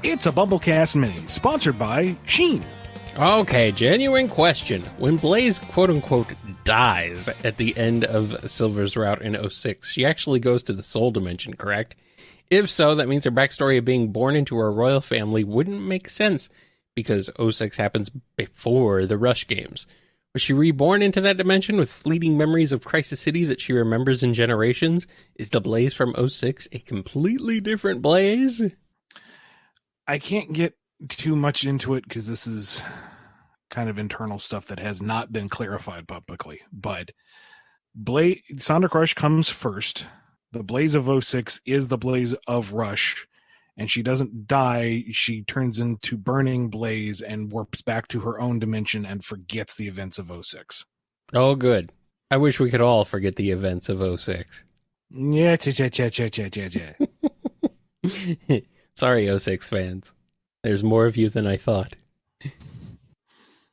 It's a BumbleKast Mini, sponsored by Sheen. Okay, genuine question. When Blaze, quote-unquote, dies at the end of Silver's route in 06, she actually goes to the Soul Dimension, correct? If so, that means her backstory of being born into a royal family wouldn't make sense, because 06 happens before the Rush games. Was she reborn into that dimension with fleeting memories of Crisis City that she remembers in generations? Is the Blaze from 06 a completely different Blaze? I can't get too much into it because this is kind of internal stuff that has not been clarified publicly. But Sonic Rush comes first. The Blaze of 06 is the Blaze of Rush. And she doesn't die. She turns into Burning Blaze and warps back to her own dimension and forgets the events of 06. Oh, good. I wish we could all forget the events of 06. Yeah. Sorry, 06 fans. There's more of you than I thought.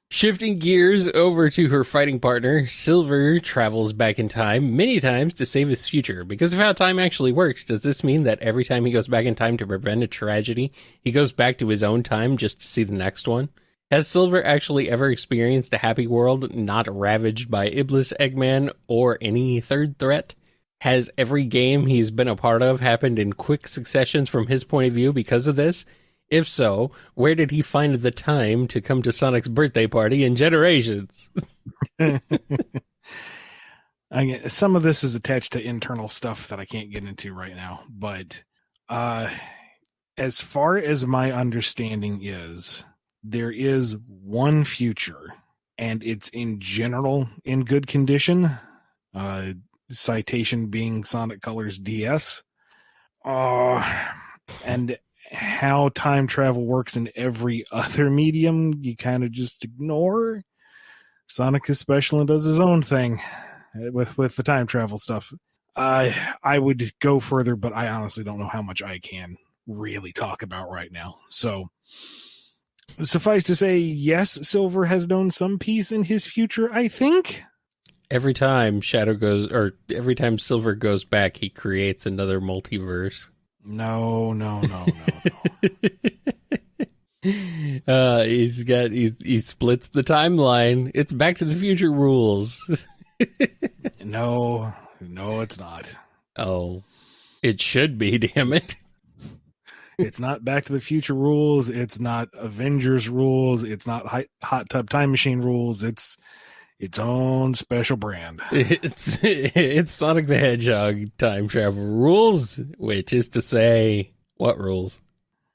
Shifting gears over to her fighting partner, Silver travels back in time many times to save his future. Because of how time actually works, does this mean that every time he goes back in time to prevent a tragedy, he goes back to his own time just to see the next one? Has Silver actually ever experienced a happy world not ravaged by Iblis, Eggman, or any third threat? Has every game he's been a part of happened in quick successions from his point of view because of this? If so, where did he find the time to come to Sonic's birthday party in Generations? Some of this is attached to internal stuff that I can't get into right now. But as far as my understanding is, there is one future, and it's in general in good condition. Citation being Sonic Colors DS. And how time travel works in every other medium, you kind of just ignore. Sonic is special and does his own thing with the time travel stuff. I would go further, but I honestly don't know how much I can really talk about right now. So suffice to say, yes, Silver has known some peace in his future, I think. Every time every time Silver goes back, he creates another multiverse. No. He splits the timeline. It's Back to the Future rules. No, it's not. Oh, it should be, damn it. It's not Back to the Future rules. It's not Avengers rules. It's not Hot Tub Time Machine rules. It's its own special brand. It's Sonic the Hedgehog time travel rules, which is to say, what rules?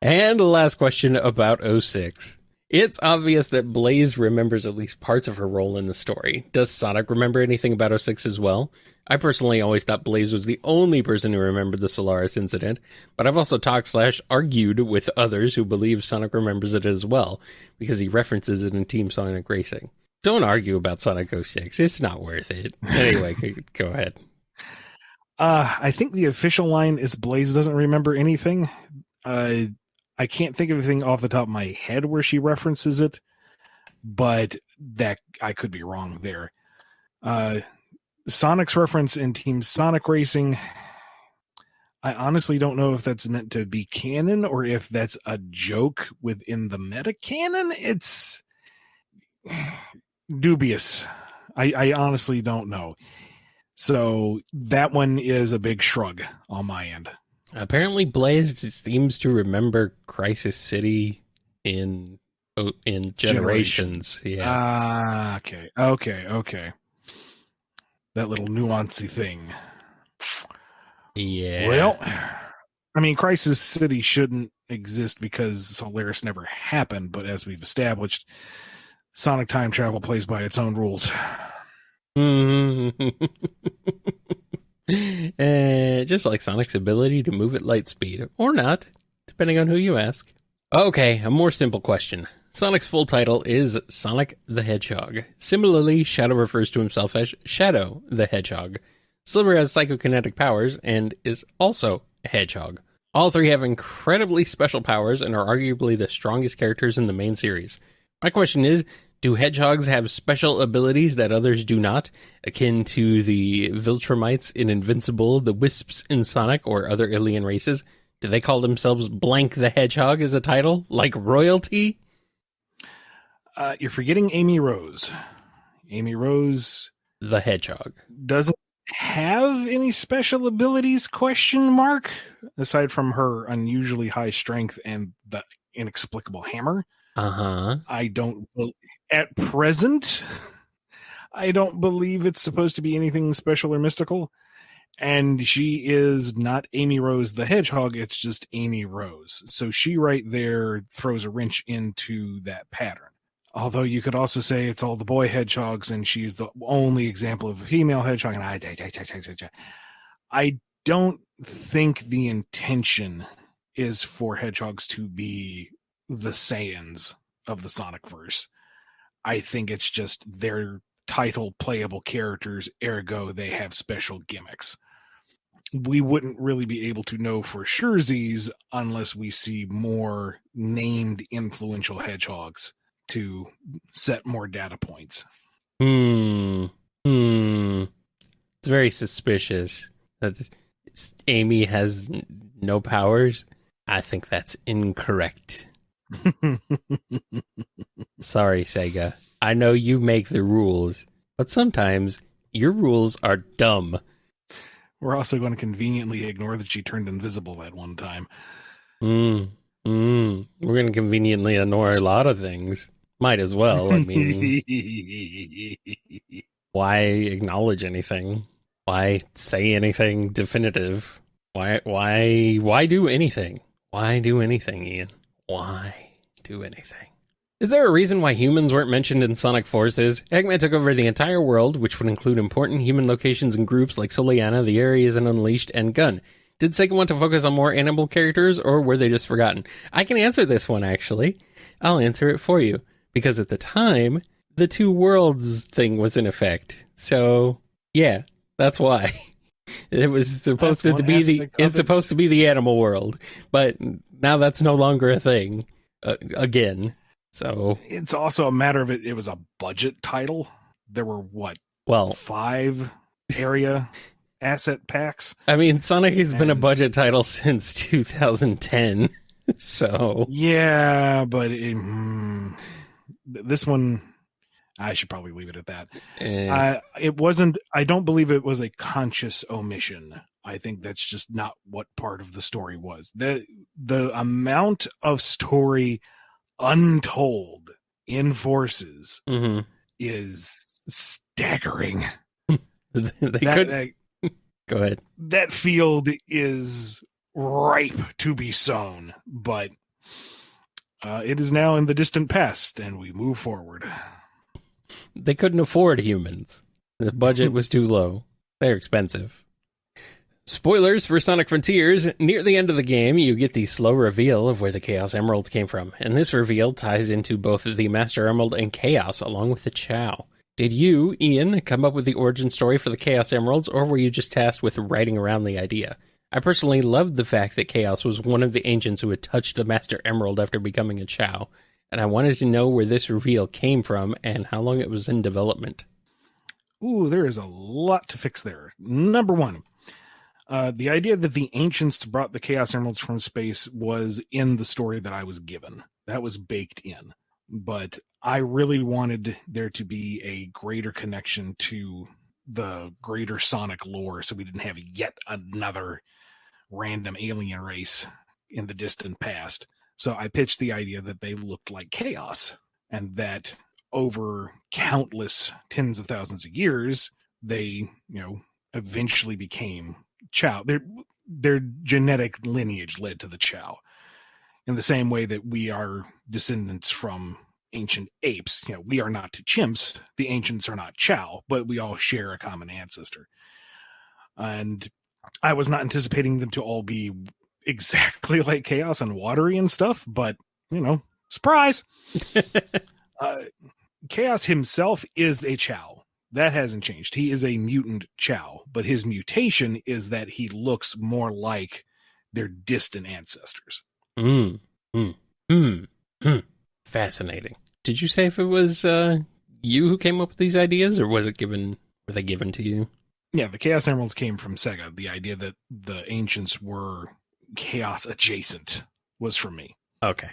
And the last question about 06. It's obvious that Blaze remembers at least parts of her role in the story. Does Sonic remember anything about 06 as well? I personally always thought Blaze was the only person who remembered the Solaris incident, but I've also talked/argued with others who believe Sonic remembers it as well, because he references it in Team Sonic Racing. Don't argue about Sonic 06. It's not worth it. Anyway, go ahead. I think the official line is Blaze doesn't remember anything. I can't think of anything off the top of my head where she references it, but that I could be wrong there. Sonic's reference in Team Sonic Racing, I honestly don't know if that's meant to be canon or if that's a joke within the meta canon. It's dubious. I honestly don't know. So that one is a big shrug on my end. Apparently Blaze seems to remember Crisis City in Generations. Yeah. Okay. That little nuancy thing. Yeah. Well, I mean, Crisis City shouldn't exist because Solaris never happened, but as we've established, Sonic time travel plays by its own rules. Just like Sonic's ability to move at light speed, or not, depending on who you ask. Okay, a more simple question. Sonic's full title is Sonic the Hedgehog. Similarly, Shadow refers to himself as Shadow the Hedgehog. Silver has psychokinetic powers and is also a hedgehog. All three have incredibly special powers and are arguably the strongest characters in the main series. My question is, Do hedgehogs have special abilities that others do not, akin to the Viltrumites in Invincible, the Wisps in Sonic, or other alien races? Do they call themselves Blank the Hedgehog as a title, like royalty? You're forgetting Amy Rose. Amy Rose The Hedgehog. doesn't have any special abilities, aside from her unusually high strength and the inexplicable hammer. Uh-huh. At present, I don't believe it's supposed to be anything special or mystical. And she is not Amy Rose the Hedgehog, it's just Amy Rose. So she right there throws a wrench into that pattern. Although you could also say it's all the boy hedgehogs and she's the only example of a female hedgehog. And I don't think the intention is for hedgehogs to be the Saiyans of the Sonic verse. I think it's just their title playable characters, ergo they have special gimmicks. We wouldn't really be able to know for surezies unless we see more named influential hedgehogs to set more data points. It's very suspicious that Amy has no powers. I think that's incorrect. Sorry, Sega. I know you make the rules, but sometimes your rules are dumb. We're also going to conveniently ignore that she turned invisible at one time. We're going to conveniently ignore a lot of things. Might as well. I mean, why acknowledge anything? Why say anything definitive? Why do anything? Why do anything, Ian? Why do anything? Is there a reason why humans weren't mentioned in Sonic Forces? Eggman took over the entire world, which would include important human locations and groups like Soliana, the Areas and Unleashed, and Gun. Did Sega want to focus on more animal characters, or were they just forgotten? I can answer this one, actually. I'll answer it for you. Because at the time, the two worlds thing was in effect. So, yeah, that's why. It was supposed to be supposed to be the animal world, but now that's no longer a thing again. So it's also a matter of it was a budget title. There were 5 area asset packs. I mean, Sonic has been a budget title since 2010. So yeah, but this one, I should probably leave it at that. It wasn't. I don't believe it was a conscious omission. I think that's just not what part of the story was. The amount of story untold in Forces is staggering. Go ahead. That field is ripe to be sown, but it is now in the distant past, and we move forward. They couldn't afford humans. The budget was too low. They're expensive. Spoilers for Sonic Frontiers. Near the end of the game, you get the slow reveal of where the Chaos Emeralds came from, and this reveal ties into both the Master Emerald and Chaos, along with the Chow. Did you, Ian, come up with the origin story for the Chaos Emeralds, or were you just tasked with writing around the idea? I personally loved the fact that Chaos was one of the ancients who had touched the Master Emerald after becoming a Chow, and I wanted to know where this reveal came from and how long it was in development. Ooh, there is a lot to fix there. Number one, the idea that the ancients brought the Chaos Emeralds from space was in the story that I was given. That was baked in. But I really wanted there to be a greater connection to the greater Sonic lore, so we didn't have yet another random alien race in the distant past. So I pitched the idea that they looked like Chaos, and that over countless tens of thousands of years, they, eventually became Chow. Their genetic lineage led to the Chow. In the same way that we are descendants from ancient apes. We are not chimps. The ancients are not Chow, but we all share a common ancestor. And I was not anticipating them to all be exactly like Chaos and watery and stuff, but, surprise! Chaos himself is a Chow. That hasn't changed. He is a mutant Chow, but his mutation is that he looks more like their distant ancestors. Fascinating. did you say if it was you who came up with these ideas, or were they given to you? Yeah, the Chaos Emeralds came from Sega. The idea that the Ancients were Chaos adjacent was from me. Okay.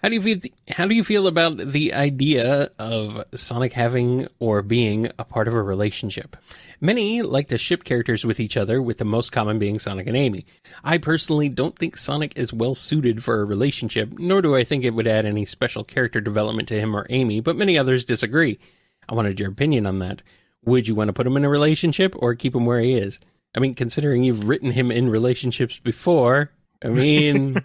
How do you feel about the idea of Sonic having or being a part of a relationship? Many like to ship characters with each other, with the most common being Sonic and Amy. I personally don't think Sonic is well suited for a relationship, nor do I think it would add any special character development to him or Amy, but many others disagree. I wanted your opinion on that. Would you want to put him in a relationship or keep him where he is? I mean, considering you've written him in relationships before, I mean...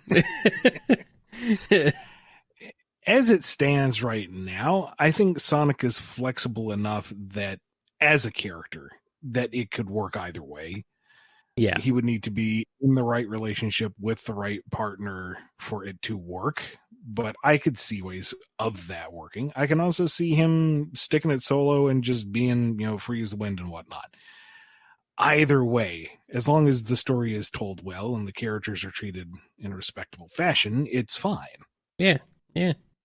As it stands right now, I think Sonic is flexible enough that as a character, that it could work either way. Yeah. He would need to be in the right relationship with the right partner for it to work. But I could see ways of that working. I can also see him sticking it solo and just being, free as the wind and whatnot. Either way, as long as the story is told well and the characters are treated in a respectable fashion, it's fine. Yeah.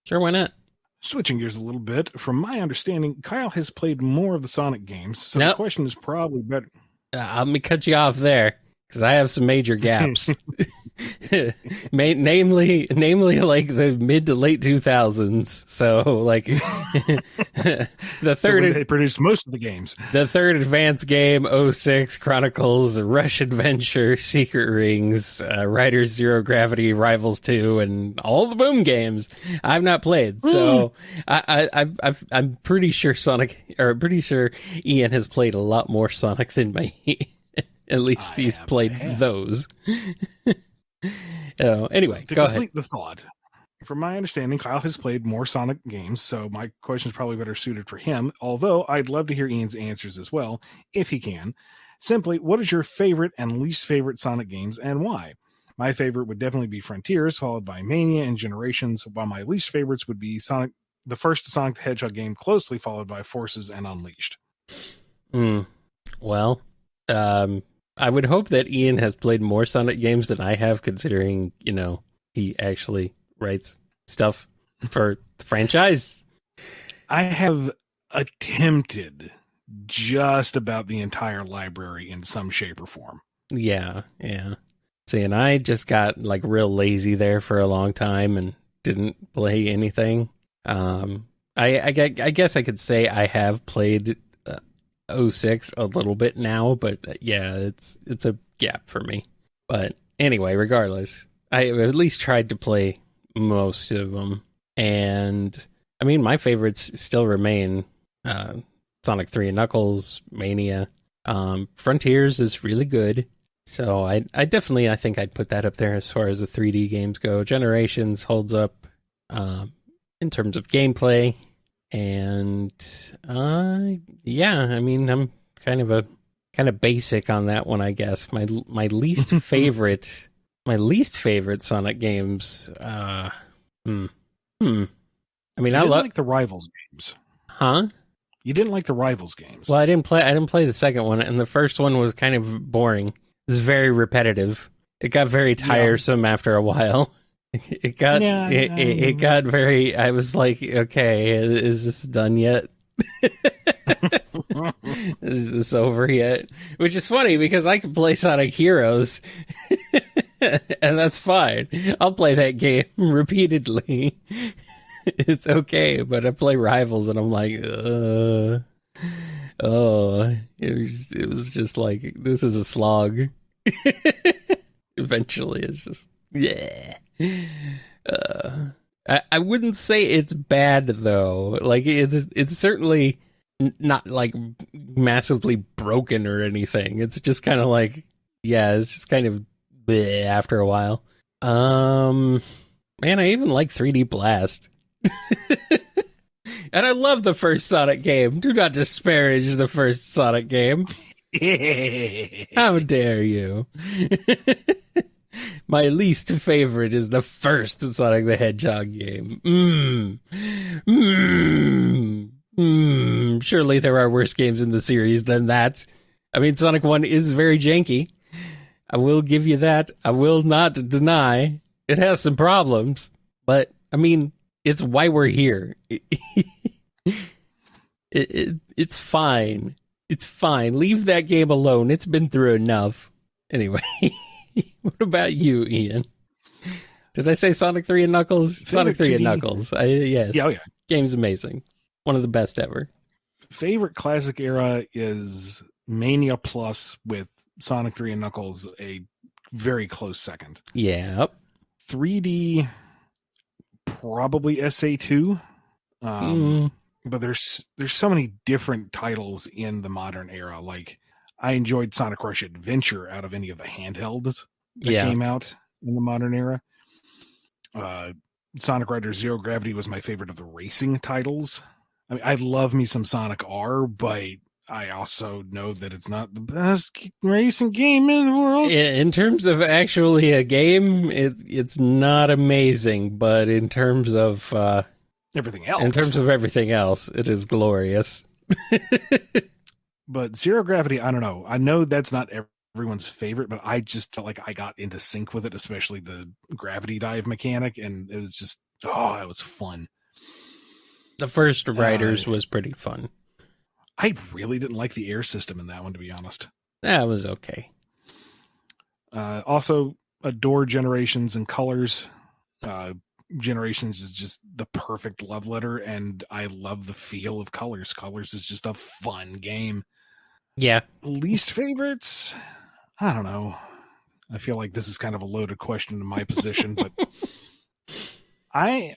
Sure, why not? Switching gears a little bit, from my understanding, Kyle has played more of the Sonic games, so The question is probably better. Let me cut you off there, because I have some major gaps. namely like the mid to late 2000s. So like the third, so they produced most of the games. The third advanced game, 06 Chronicles, Rush Adventure, Secret Rings, Riders Zero Gravity, Rivals 2, and all the Boom games I've not played. So I'm pretty sure pretty sure Ian has played a lot more Sonic than me. At least he's played those. Anyway, to go complete ahead. The thought, from my understanding, Kyle has played more Sonic games, so my question is probably better suited for him, although I'd love to hear Ian's answers as well, if he can. Simply, what is your favorite and least favorite Sonic games, and why? My favorite would definitely be Frontiers, followed by Mania and Generations, while my least favorites would be the first Sonic the Hedgehog game, closely followed by Forces and Unleashed. Well, I would hope that Ian has played more Sonic games than I have, considering, he actually writes stuff for the franchise. I have attempted just about the entire library in some shape or form. Yeah. See, and I just got real lazy there for a long time and didn't play anything. I guess I could say I have played 06 a little bit now, but yeah, it's a gap for me. But anyway, regardless, I at least tried to play most of them, and I mean, my favorites still remain Sonic 3 and Knuckles, Mania. Frontiers is really good, so I think I'd put that up there as far as the 3D games go. Generations holds up in terms of gameplay. And I mean, I'm kind of basic on that one, I guess. My least favorite Sonic games. I mean, I like the Rivals games. Huh? You didn't like the Rivals games? Well, I didn't play the second one, and the first one was kind of boring. It was very repetitive. It got very tiresome after a while. It got very. I was like, okay, is this done yet? Is this over yet? Which is funny because I can play Sonic Heroes, and that's fine. I'll play that game repeatedly. It's okay, but I play Rivals, and I'm like, it was just like, this is a slog. Eventually, it's just I wouldn't say it's bad though. It's certainly not massively broken or anything. It's just kind of it's just kind of bleh after a while. Man, I even like 3D Blast. And I love the first Sonic game. Do not disparage the first Sonic game. How dare you? My least favorite is the first Sonic the Hedgehog game. Surely there are worse games in the series than that. I mean, Sonic 1 is very janky. I will give you that. I will not deny it has some problems. But, I mean, It's why we're here. It's fine. It's fine. Leave that game alone. It's been through enough. Anyway, what about you, Ian? Did I say Sonic 3 and Knuckles? Sonic 3 and Knuckles. Yes. Yeah, oh yeah. Game's amazing. One of the best ever. Favorite classic era is Mania Plus with Sonic 3 and Knuckles, a very close second. Yep. 3D, probably SA2. But there's so many different titles in the modern era. Like, I enjoyed Sonic Rush Adventure out of any of the handhelds that came out in the modern era. Sonic Rider Zero Gravity was my favorite of the racing titles. I mean, I love me some Sonic R, but I also know that it's not the best racing game in the world. In terms of actually a game, it's not amazing, but in terms of everything else, it is glorious. But Zero Gravity, I don't know. I know that's not everyone's favorite, but I just felt like I got into sync with it, especially the gravity dive mechanic, and it was just, it was fun. The first Riders was pretty fun. I really didn't like the air system in that one, to be honest. That was okay. Also, adore Generations and Colors. Generations is just the perfect love letter, and I love the feel of Colors. Colors is just a fun game. Yeah. Least favorites? I don't know. I feel like this is kind of a loaded question in my position, but I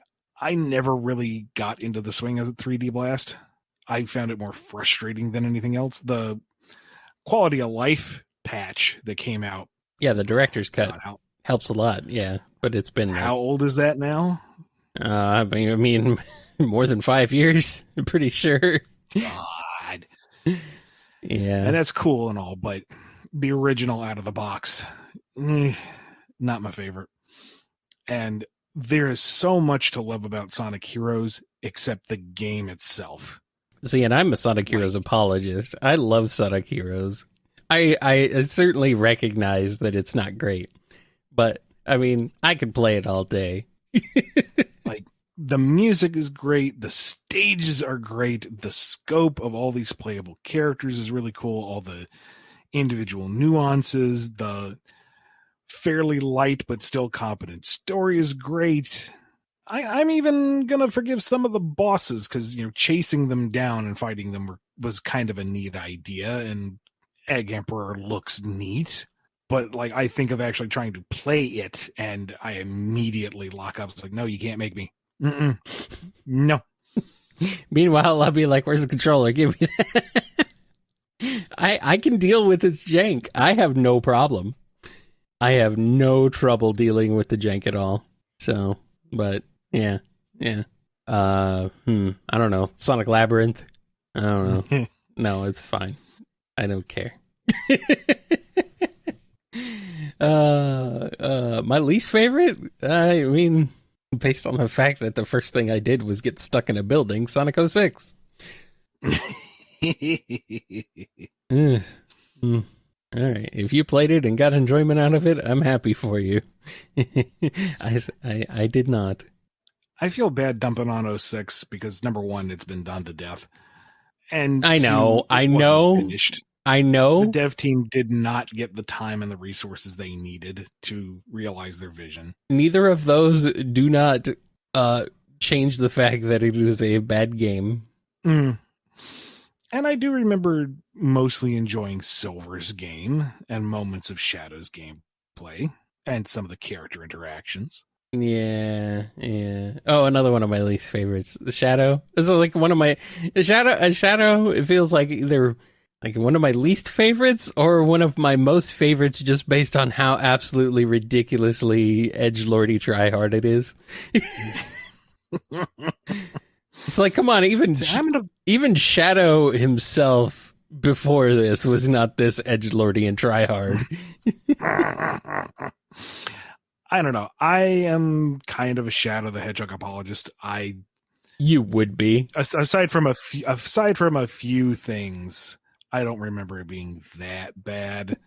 never really got into the swing of the 3D Blast. I found it more frustrating than anything else. The quality of life patch that came out. Yeah, the director's cut helps a lot. Yeah, but it's been how old is that now? I mean, more than 5 years. I'm pretty sure. God. Yeah, and that's cool and all, but the original out of the box, not my favorite. And there is so much to love about Sonic Heroes, except the game itself. See, and I'm a Sonic Heroes apologist. I love Sonic Heroes. I certainly recognize that it's not great, but I mean, I could play it all day. Like, the music is great, the stages are great, the scope of all these playable characters is really cool, all the individual nuances, the fairly light but still competent story is great. I'm even gonna forgive some of the bosses because, chasing them down and fighting them was kind of a neat idea, and Egg Emperor looks neat. But like, I think of actually trying to play it, and I immediately lock up. It's like, no, you can't make me. No. Meanwhile, I'll be like, "Where's the controller? Give me that." I can deal with its jank. I have no problem. I have no trouble dealing with the jank at all. So, but yeah. I don't know. Sonic Labyrinth. I don't know. No, it's fine. I don't care. My least favorite? I mean, based on the fact that the first thing I did was get stuck in a building, Sonic 06. All right. If you played it and got enjoyment out of it, I'm happy for you. I did not. I feel bad dumping on 06 because, number one, it's been done to death. And I know. Finished. I know. The dev team did not get the time and the resources they needed to realize their vision. Neither of those do not change the fact that it is a bad game. And I do remember mostly enjoying Silver's game and moments of Shadow's gameplay and some of the character interactions. Yeah. Oh, another one of my least favorites, the Shadow. This is like one of my Shadow. It feels like either like one of my least favorites or one of my most favorites, just based on how absolutely ridiculously edgelordy tryhard it is. It's like, come on, even Shadow himself before this was not this edgelordy and tryhard. I don't know. I am kind of a Shadow the Hedgehog apologist. You would be. Aside from a few things, I don't remember it being that bad.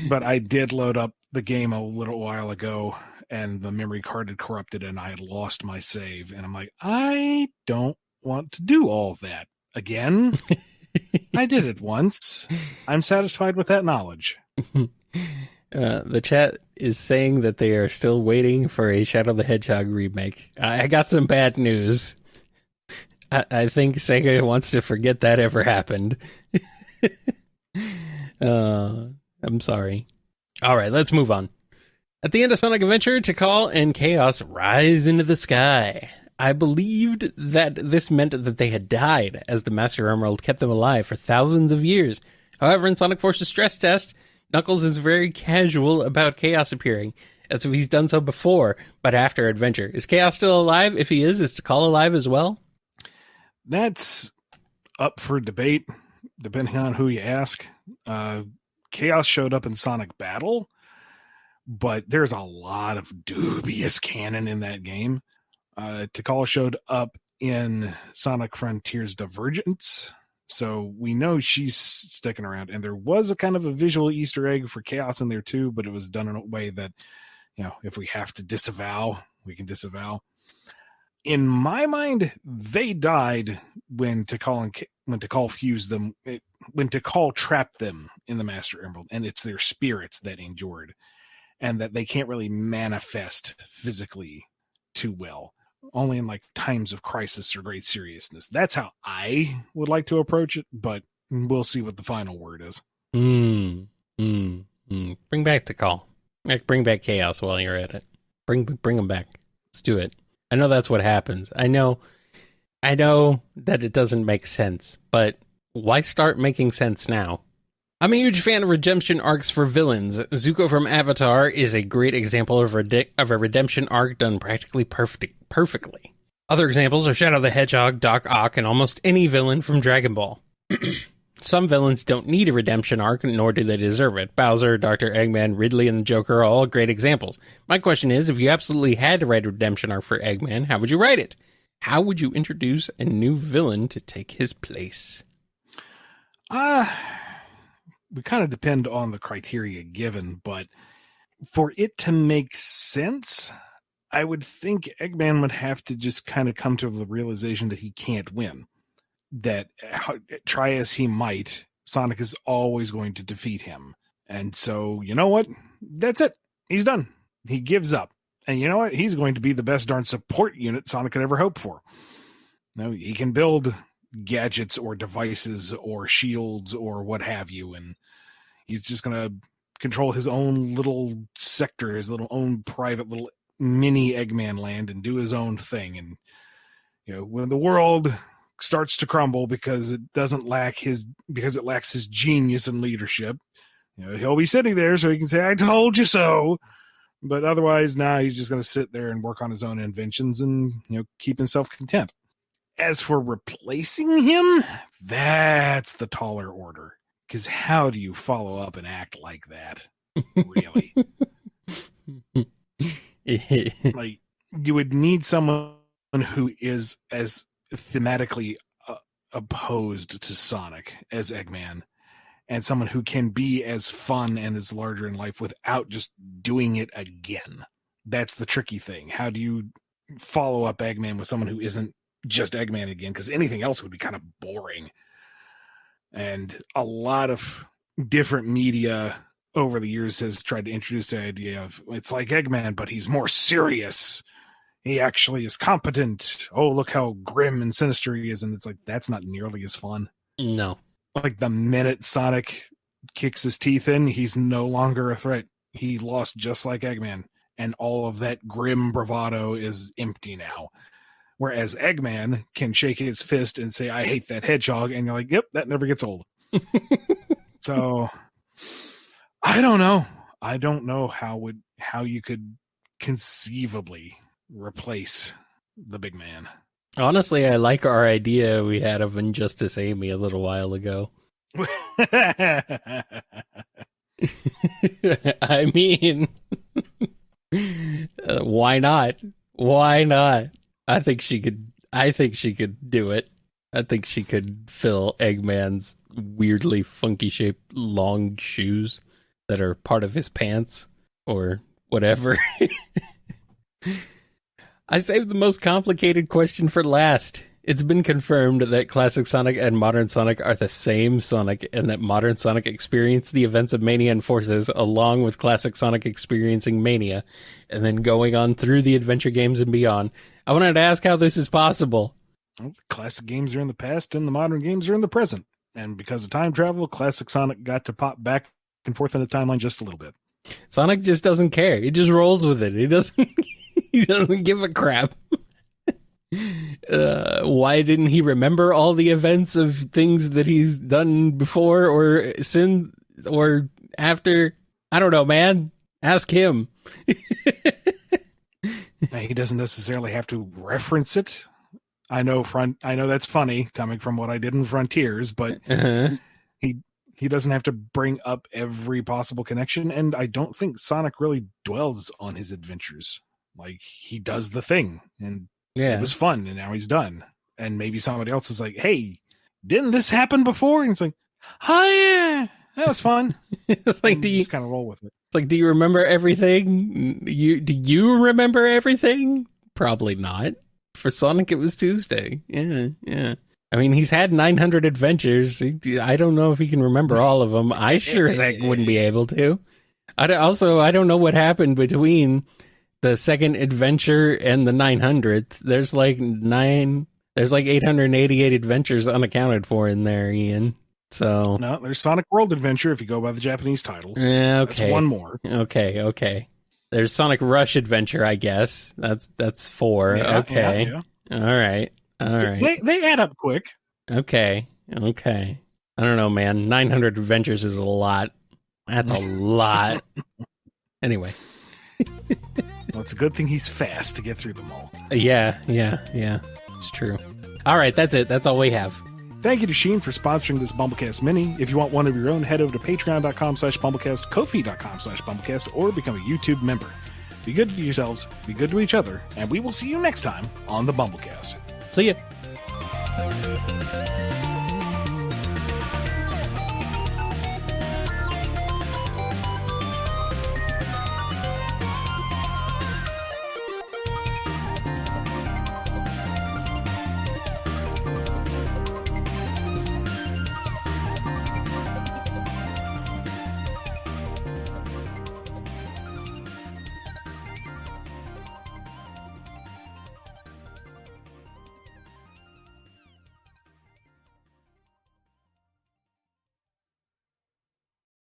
But I did load up the game a little while ago, and the memory card had corrupted and I had lost my save. And I'm like, I don't want to do all of that again. I did it once. I'm satisfied with that knowledge. The chat is saying that they are still waiting for a Shadow the Hedgehog remake. I got some bad news. I think Sega wants to forget that ever happened. I'm sorry. All right, let's move on. At the end of Sonic Adventure, Tikal and Chaos rise into the sky. I believed that this meant that they had died, as the Master Emerald kept them alive for thousands of years. However, in Sonic Force's stress test, Knuckles is very casual about Chaos appearing, as if he's done so before, but after Adventure. Is Chaos still alive? If he is Tikal alive as well? That's up for debate, depending on who you ask. Chaos showed up in Sonic Battle, but there's a lot of dubious canon in that game. Tikal showed up in Sonic Frontiers Divergence, so we know she's sticking around. And there was a kind of a visual Easter egg for Chaos in there too, but it was done in a way that, if we have to disavow, we can disavow. In my mind, they died when Tikal fused them, when Tikal trapped them in the Master Emerald, and it's their spirits that endured, and that they can't really manifest physically too well. Only in times of crisis or great seriousness. That's how I would like to approach it, but we'll see what the final word is. Bring back Tikal. Bring back Chaos while you're at it. Bring them back. Let's do it. I know that's what happens. I know that it doesn't make sense, but why start making sense now? I'm a huge fan of redemption arcs for villains. Zuko from Avatar is a great example of a redemption arc done practically perfectly. Other examples are Shadow the Hedgehog, Doc Ock, and almost any villain from Dragon Ball. Some villains don't need a redemption arc, nor do they deserve it. Bowser, Dr. Eggman, Ridley, and the Joker are all great examples. My question is, if you absolutely had to write a redemption arc for Eggman, how would you write it? How would you introduce a new villain to take his place? We kind of depend on the criteria given, but for it to make sense, I would think Eggman would have to just kind of come to the realization that he can't win. That try as he might, Sonic is always going to defeat him. And so, you know what? That's it. He's done. He gives up. And you know what? He's going to be the best darn support unit Sonic could ever hope for. Now, he can build gadgets or devices or shields or what have you, and he's just going to control his own little sector, his little own private little mini Eggman land, and do his own thing. And when the world starts to crumble because it lacks his genius and leadership, he'll be sitting there so he can say, "I told you so." But otherwise, he's just going to sit there and work on his own inventions and keep himself content. As for replacing him, that's the taller order. Because how do you follow up an act like that? Really? You would need someone who is as thematically opposed to Sonic as Eggman, and someone who can be as fun and as larger in life without just doing it again. That's the tricky thing. How do you follow up Eggman with someone who isn't just Eggman again? Because anything else would be kind of boring. And a lot of different media over the years has tried to introduce the idea of it's like Eggman, but he's more serious. He actually is competent. Oh, look how grim and sinister he is. And it's like, that's not nearly as fun. No. Like the minute Sonic kicks his teeth in, he's no longer a threat. He lost just like Eggman. And all of that grim bravado is empty now. Whereas Eggman can shake his fist and say, "I hate that hedgehog." And you're like, yep, that never gets old. So I don't know. I don't know how you could conceivably replace the big man. Honestly, I like our idea we had of Injustice Amy a little while ago. I mean, why not? Why not? I think she could do it. I think she could fill Eggman's weirdly funky shaped long shoes that are part of his pants or whatever. I saved the most complicated question for last. It's been confirmed that Classic Sonic and Modern Sonic are the same Sonic, and that Modern Sonic experienced the events of Mania and Forces along with Classic Sonic experiencing Mania, and then going on through the adventure games and beyond. I wanted to ask how this is possible. Well, the classic games are in the past, and the modern games are in the present. And because of time travel, Classic Sonic got to pop back and forth in the timeline just a little bit. Sonic just doesn't care. He just rolls with it. He doesn't. He doesn't give a crap. Why didn't he remember all the events of things that he's done before or since or after? I don't know, man. Ask him. He doesn't necessarily have to reference it. I know that's funny coming from what I did in Frontiers, but he doesn't have to bring up every possible connection, and I don't think Sonic really dwells on his adventures. Like, he does the thing, and it was fun, and now he's done. And maybe somebody else is like, hey, didn't this happen before? And it's like, oh yeah, that was fun. It's like, do you just kind of roll with it? It's like, do you remember everything? Do you remember everything? Probably not. For Sonic, it was Tuesday. Yeah. I mean, he's had 900 adventures. I don't know if he can remember all of them. I sure as heck wouldn't be able to. I don't know what happened between the second adventure and the 900th. There's like 888 adventures unaccounted for in there, Ian. So no, there's Sonic World Adventure if you go by the Japanese title. Okay, that's one more. Okay. There's Sonic Rush Adventure, I guess. That's 4. Yeah, okay. Yeah. All right. They add up quick. Okay. I don't know, man. 900 adventures is a lot. That's a lot. Anyway. Well, it's a good thing he's fast to get through them all. Yeah. It's true. All right, that's it. That's all we have. Thank you to Sheen for sponsoring this BumbleKast Mini. If you want one of your own, head over to patreon.com/BumbleKast, Ko-fi.com/BumbleKast, or become a YouTube member. Be good to yourselves, be good to each other, and we will see you next time on the BumbleKast. See ya.